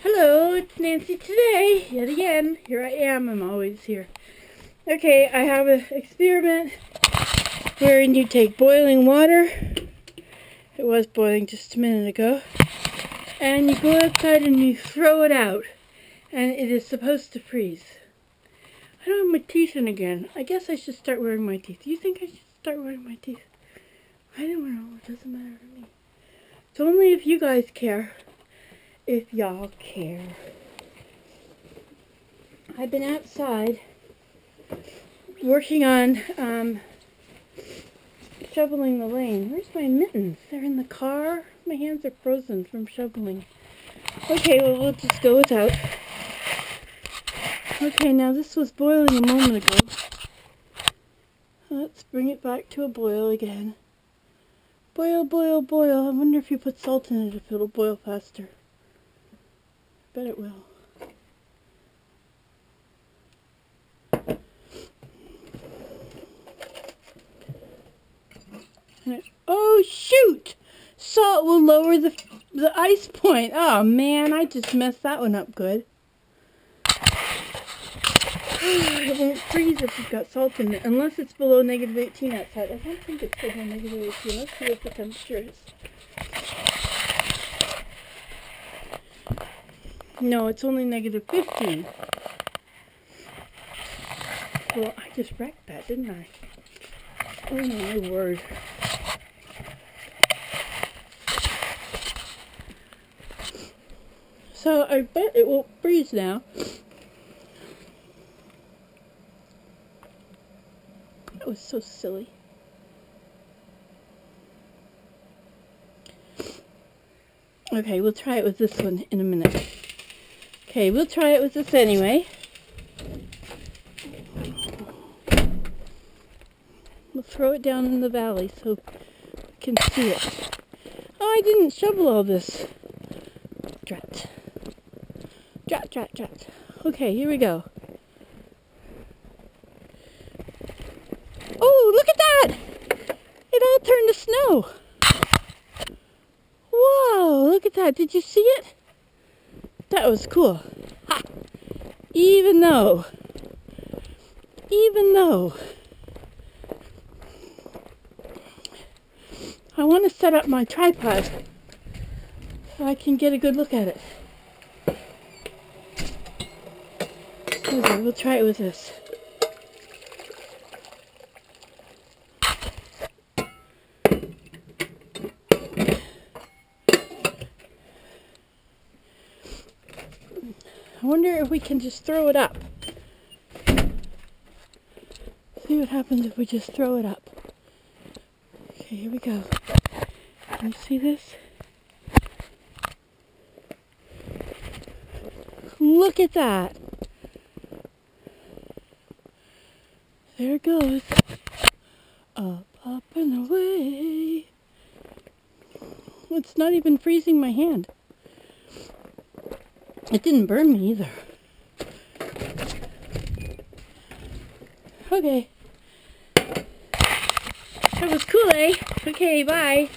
Hello, it's Nancy today, yet again. Here I am, I'm always here. Okay, I have an experiment wherein you take boiling water. It was boiling just a minute ago. And you go outside and you throw it out. And it is supposed to freeze. I don't have my teeth in again. I guess I should start wearing my teeth. Do you think I should start wearing my teeth? I don't know, it doesn't matter to me. It's only if you guys care. If y'all care. I've been outside working on shoveling the lane. Where's my mittens? They're in the car. My hands are frozen from shoveling. Okay, well, we'll just go without. Okay, now this was boiling a moment ago. Let's bring it back to a boil again. Boil, boil, boil. I wonder if you put salt in it if it'll boil faster. Bet it will. Oh shoot! Salt will lower the ice point. Oh man, I just messed that one up good. It won't freeze if you've got salt in it, unless it's below -18 outside. I don't think it's below -18. Let's see what the temperature is. No, it's only -15. Well, I just wrecked that, didn't I? Oh my word. So I bet it won't freeze now. That was so silly. Okay, we'll try it with this one in a minute. Okay, we'll try it with this anyway. We'll throw it down in the valley so we can see it. Oh, I didn't shovel all this. Drat. Drat, drat, drat. Okay, here we go. Oh, look at that! It all turned to snow. Whoa, look at that. Did you see it? That was cool. Ha! Even though I want to set up my tripod so I can get a good look at it. Okay, we'll try it with this. I wonder if we can just throw it up. See what happens if we just throw it up. Okay, here we go. Can you see this? Look at that. There it goes. Up, up and away. It's not even freezing my hand. It didn't burn me either. Okay. That was cool, eh? Okay, bye.